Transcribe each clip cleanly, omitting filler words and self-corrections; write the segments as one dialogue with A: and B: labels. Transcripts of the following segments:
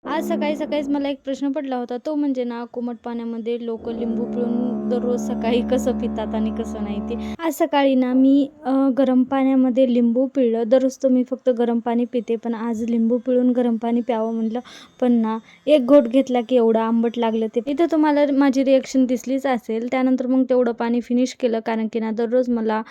A: आज सकाळी-सकाळीच मला एक प्रश्न पडला होता. तो म्हणजे ना, कोमट पाण्यामध्ये लोकं लिंबू पिळून दररोज सकाळी कसं पितात आणि कसं नाही ते. आज सकाळी ना मी गरम पाण्यामध्ये लिंबू पिळलं. दररोज तर मी फक्त गरम पाणी पिते, पण आज लिंबू पिळून गरम पाणी प्यावं म्हटलं. पण ना, एक घोट घेतला की एवढं आंबट लागलं ते. इथं तुम्हाला माझी रिएक्शन दिसलीच असेल. त्यानंतर मग तेवढं पाणी फिनिश केलं, कारण की ना दररोज मला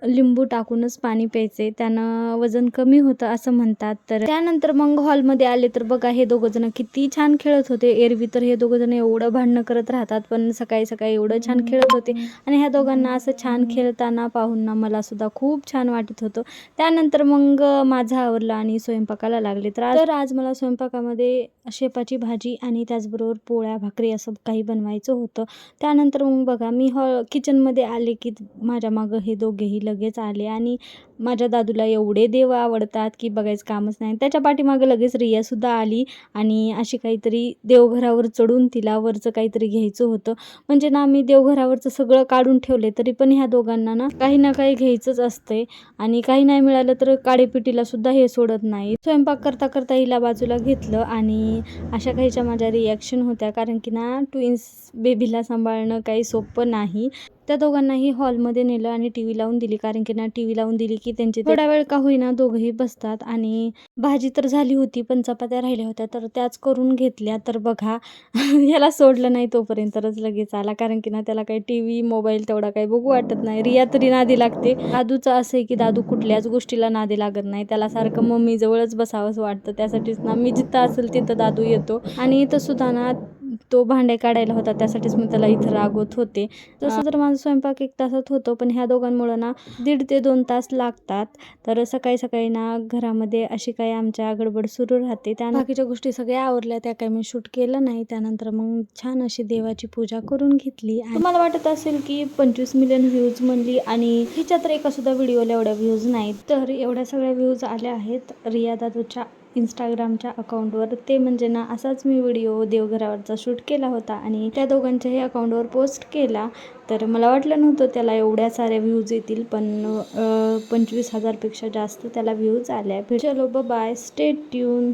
A: लिंबू टाकूनच पाणी प्यायचे. त्यानं वजन कमी होतं असं म्हणतात. तर त्यानंतर मग हॉलमध्ये आले तर बघा हे दोघंजणं किती छान खेळत होते. एरवी तर हे दोघंजण एवढं भांडणं करत राहतात, पण सकाळी-सकाळी एवढं छान खेळत होते आणि ह्या दोघांना असं छान खेळताना पाहून ना मलासुद्धा खूप छान वाटत होतं. त्यानंतर मग माझं आवरलं आणि स्वयंपाकाला लागले. तर आज मला स्वयंपाकामध्ये शेपाची भाजी आणि त्याचबरोबर पोळ्या, भाकरी असं काही बनवायचं होतं. त्यानंतर मग बघा मी किचनमध्ये आले की माझ्या मागं हे दोघेही लगेच आले आणि माझ्या दादूला एवढे देव आवडतात की बघायचं कामच नाही. त्याच्या पाठीमागे लगेच रियासुद्धा आली आणि अशी काहीतरी देवघरावर चढून तिला वरचं काहीतरी घ्यायचं होतं. म्हणजे ना मी देवघरावरचं सगळं काढून ठेवले, तरी पण ह्या दोघांना ना काही घ्यायचंच असतंय आणि काही नाही मिळालं तर काडीपिटीला सुद्धा हे सोडत नाही. स्वयंपाक करता करता हिला बाजूला घेतलं आणि अशा काहीच्या माझ्या रिॲक्शन होत्या, कारण की ना ट्विन्स बेबीला सांभाळणं काही सोपं नाही. त्या दोघांनाही हॉलमध्ये नेलं आणि टीव्ही लावून दिली, कारण की ना टीव्ही लावून दिली की त्यांचे थोडा वेळ का होईना दोघंही बसतात. आणि भाजी तर झाली होती, पण चपात्या राहिल्या होत्या तर त्याच करून घेतल्या. तर बघा ह्याला सोडलं नाही तोपर्यंतच लगेच आला, कारण की ना त्याला काही टीव्ही, मोबाईल तेवढा काही बघू वाटत नाही. रिया तरी नादी लागते. दादूचं असं आहे की दादू कुठल्याच गोष्टीला नादी लागत नाही. त्याला सारखं मम्मी जवळच बसावंसं वाटतं. त्यासाठीच ना मी जिथं असेल तिथं दादू येतो. आणि इथं सुद्धा ना तो भांडे काढायला होता, त्यासाठीच मी त्याला इथं रागवत होते. तसं तर माझा स्वयंपाक 1 तासात होतो, पण ह्या दोघांमुळं ना 1.5 ते 2 तास लागतात. तर सकाळी-सकाळी ना घरामध्ये अशी काही आमच्या गडबड सुरू राहते. त्या बाकीच्या गोष्टी सगळ्या आवरल्या, त्या काही मी शूट केलं नाही. त्यानंतर मग छान अशी देवाची पूजा करून घेतली. आणि तुम्हाला वाटत असेल की 25 मिलियन व्ह्यूज म्हणली आणि हिच्या तर एकासुद्धा व्हिडिओला एवढ्या व्ह्यूज नाहीत. तर एवढ्या सगळ्या व्ह्यूज आल्या आहेत रिया दादूच्या इंस्टाग्रामच्या अकाउंटवर. ते म्हणजे ना असाच मी व्हिडिओ देवघरावरचा शूट केला होता आणि त्या दोघांच्याही अकाउंटवर पोस्ट केला. तर मला वाटलं नव्हतं त्याला एवढ्या साऱ्या व्ह्यूज येतील, पण 25,000 पेक्षा जास्त त्याला व्ह्यूज आल्या. चलो बाय, स्टे ट्यून.